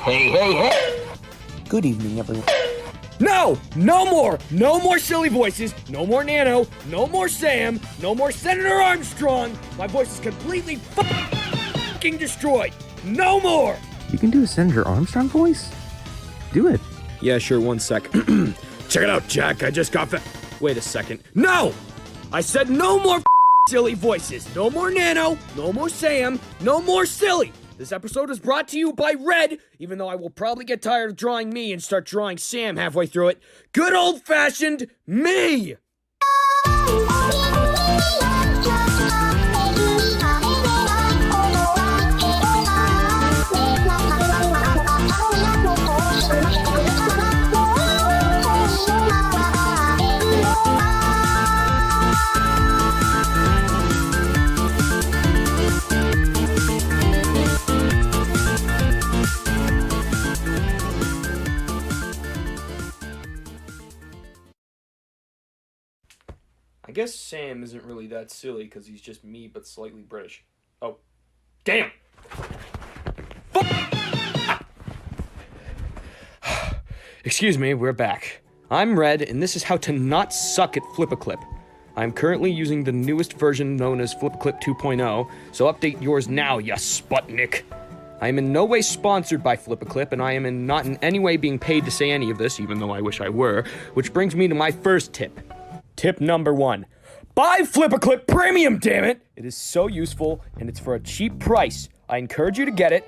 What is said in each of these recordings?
Hey. Good evening, everyone. No! No more silly voices! No more Nano! No more Sam! No more Senator Armstrong! My voice is completely fucking destroyed! No more! You can do a Senator Armstrong voice? Do it. Yeah, sure, 1 sec. Check it out, Jack, I just got Wait a second. No! I said no more silly voices! No more Nano! No more Sam! No more silly! This episode is brought to you by Red, even though I will probably get tired of drawing me and start drawing Sam halfway through it. Good old-fashioned me! I guess Sam isn't really that silly because he's just me but slightly British. Oh. Damn! Excuse me, we're back. I'm Red, and this is how to not suck at Flipaclip. I'm currently using the newest version known as Flipaclip 2.0, so update yours now, ya Sputnik. I am in no way sponsored by Flipaclip, and I am not in any way being paid to say any of this, even though I wish I were, which brings me to my first tip. Tip number 1. Buy Flipaclip Premium, dammit! It is so useful, and it's for a cheap price. I encourage you to get it.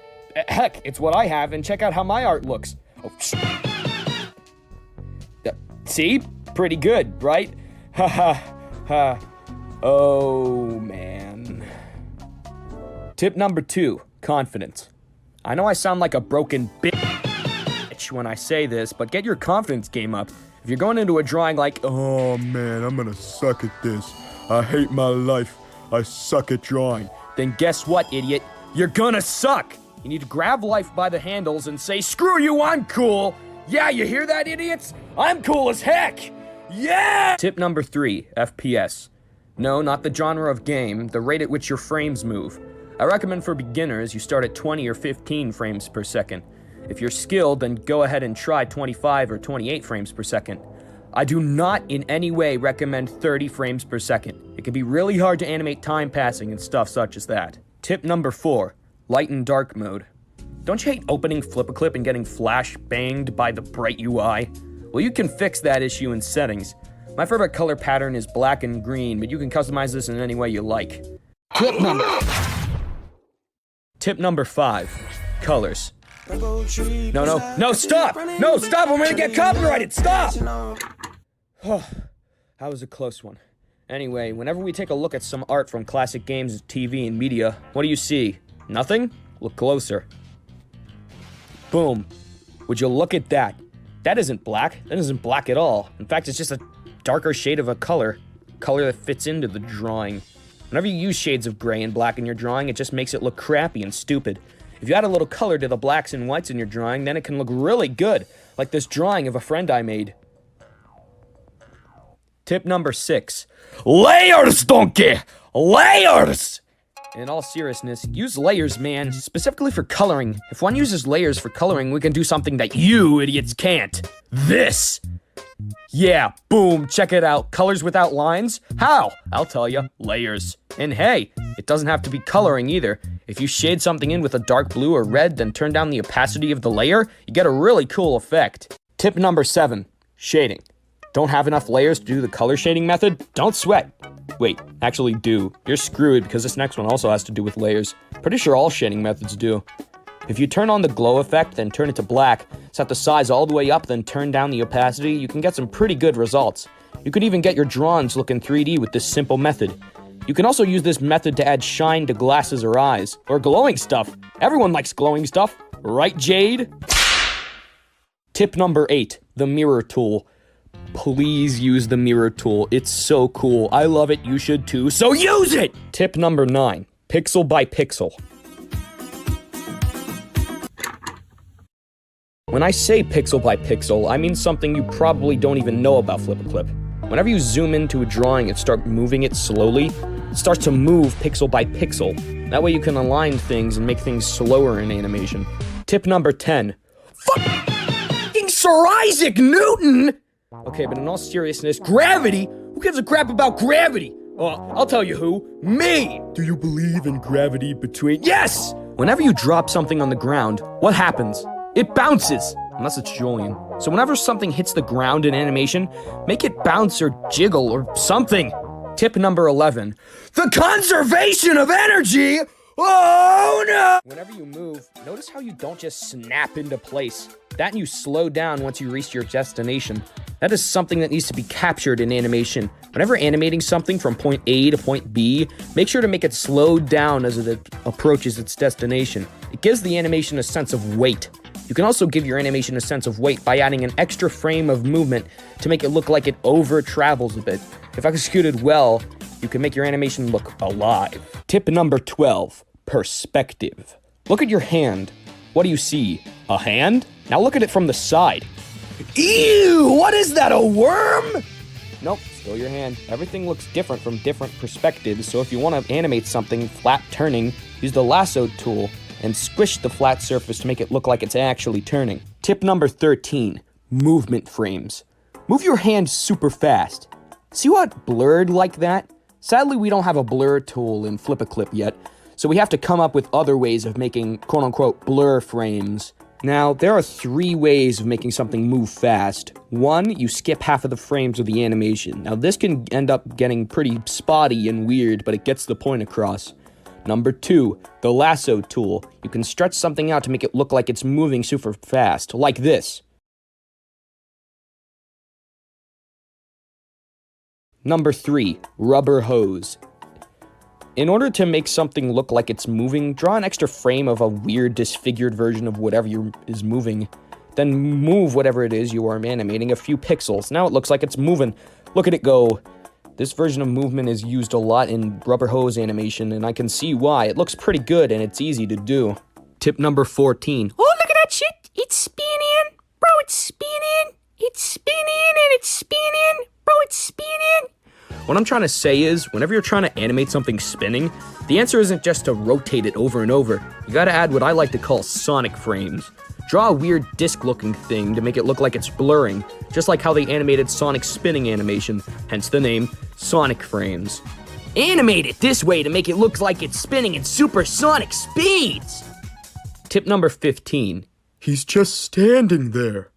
Heck, it's what I have, and check out how my art looks. Oh, see? Pretty good, right? Ha ha ha. Oh, man. Tip number 2. Confidence. I know I sound like a broken bitch when I say this, but get your confidence game up. If you're going into a drawing like, oh man, I'm gonna suck at this. I hate my life. I suck at drawing. Then guess what, idiot? You're gonna suck. You need to grab life by the handles and say, screw you, I'm cool. Yeah, you hear that, idiots? I'm cool as heck. Yeah! Tip number 3, FPS. No, not the genre of game, the rate at which your frames move. I recommend for beginners you start at 20 or 15 frames per second. If you're skilled, then go ahead and try 25 or 28 frames per second. I do not in any way recommend 30 frames per second. It can be really hard to animate time passing and stuff such as that. Tip number 4, light and dark mode. Don't you hate opening Flipaclip and getting flash banged by the bright UI? Well, you can fix that issue in settings. My favorite color pattern is black and green, but you can customize this in any way you like. Tip number 5, colors. No, stop! No, stop! I'm gonna get copyrighted! Stop! Oh, that was a close one. Anyway, whenever we take a look at some art from classic games, TV, and media, what do you see? Nothing? Look closer. Boom. Would you look at that? That isn't black. That isn't black at all. In fact, it's just a darker shade of a color that fits into the drawing. Whenever you use shades of gray and black in your drawing, it just makes it look crappy and stupid. If you add a little color to the blacks and whites in your drawing, then it can look really good, like this drawing of a friend I made. Tip number 6. Layers, donkey! Layers! In all seriousness, use layers, man, specifically for coloring. If one uses layers for coloring, we can do something that you idiots can't. This! Yeah, boom, check it out. Colors without lines? How? I'll tell you, layers. And hey, it doesn't have to be coloring either. If you shade something in with a dark blue or red, then turn down the opacity of the layer, you get a really cool effect. Tip number 7, shading. Don't have enough layers to do the color shading method? Don't sweat. Wait, actually do. You're screwed because this next one also has to do with layers. Pretty sure all shading methods do. If you turn on the glow effect, then turn it to black, set the size all the way up, then turn down the opacity, you can get some pretty good results. You could even get your drawings looking 3D with this simple method. You can also use this method to add shine to glasses or eyes, or glowing stuff. Everyone likes glowing stuff, right, Jade? Tip number 8, the mirror tool. Please use the mirror tool. It's so cool. I love it. You should too. So use it! Tip number 9, pixel by pixel. When I say pixel by pixel, I mean something you probably don't even know about Flipaclip. Whenever you zoom into a drawing and start moving it slowly, it starts to move pixel by pixel. That way you can align things and make things slower in animation. Tip number 10, Fucking Sir Isaac Newton! Okay, but in all seriousness, gravity? Who gives a crap about gravity? I'll tell you who. Me! Do you believe in gravity between... Yes! Whenever you drop something on the ground, what happens? It bounces! Unless it's Julian. So whenever something hits the ground in animation, make it bounce or jiggle or something. Tip number 11. The conservation of energy! Oh no! Whenever you move, notice how you don't just snap into place. That and you slow down once you reach your destination. That is something that needs to be captured in animation. Whenever animating something from point A to point B, make sure to make it slow down as it approaches its destination. It gives the animation a sense of weight. You can also give your animation a sense of weight by adding an extra frame of movement to make it look like it over-travels a bit. If executed well, you can make your animation look alive. Tip number 12, perspective. Look at your hand. What do you see? A hand? Now look at it from the side. Ew, what is that, a worm? Nope, still your hand. Everything looks different from different perspectives, so if you want to animate something flat turning, use the lasso tool and squish the flat surface to make it look like it's actually turning. Tip number 13, movement frames. Move your hand super fast. See what blurred like that? Sadly, we don't have a blur tool in Flipaclip yet, so we have to come up with other ways of making quote-unquote blur frames. Now, there are 3 ways of making something move fast. 1, you skip half of the frames of the animation. Now, this can end up getting pretty spotty and weird, but it gets the point across. Number 2, the lasso tool. You can stretch something out to make it look like it's moving super fast, like this. Number 3, rubber hose. In order to make something look like it's moving, draw an extra frame of a weird disfigured version of whatever is moving. Then move whatever it is you are animating a few pixels. Now it looks like it's moving. Look at it go. This version of movement is used a lot in rubber hose animation, and I can see why. It looks pretty good, and it's easy to do. Tip number 14. Oh, look at that shit. It's spinning. Bro, it's spinning. It's spinning and it's spinning. Bro, it's spinning. What I'm trying to say is, whenever you're trying to animate something spinning, the answer isn't just to rotate it over and over. You gotta add what I like to call sonic frames. Draw a weird disc-looking thing to make it look like it's blurring, just like how they animated Sonic's spinning animation, hence the name Sonic Frames. Animate it this way to make it look like it's spinning in supersonic speeds! Tip number 15. He's just standing there.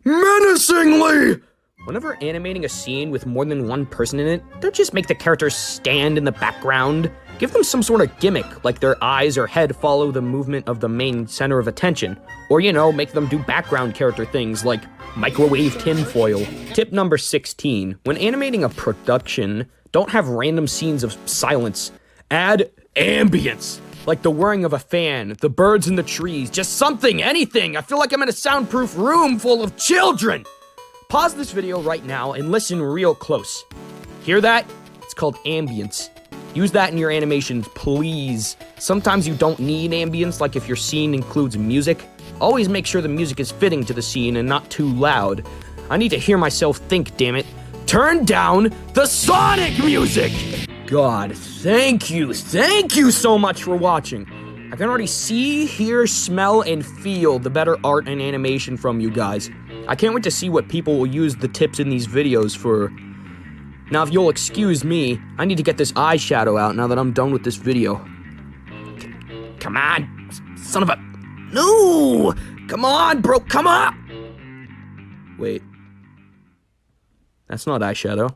Menacingly! Whenever animating a scene with more than one person in it, don't just make the characters stand in the background. Give them some sort of gimmick, like their eyes or head follow the movement of the main center of attention. Or, make them do background character things like microwave tinfoil. Tip number 16. When animating a production, don't have random scenes of silence. Add ambience. Like the whirring of a fan, the birds in the trees, just something, anything. I feel like I'm in a soundproof room full of children. Pause this video right now and listen real close. Hear that? It's called ambience. Use that in your animations, please. Sometimes you don't need ambience, like if your scene includes music. Always make sure the music is fitting to the scene and not too loud. I need to hear myself think, damn it. Turn down the Sonic music! God, thank you so much for watching. I can already see, hear, smell, and feel the better art and animation from you guys. I can't wait to see what people will use the tips in these videos for. Now, if you'll excuse me, I need to get this eyeshadow out now that I'm done with this video. Come on, son of a... No! Come on, bro, come on! Wait. That's not eyeshadow.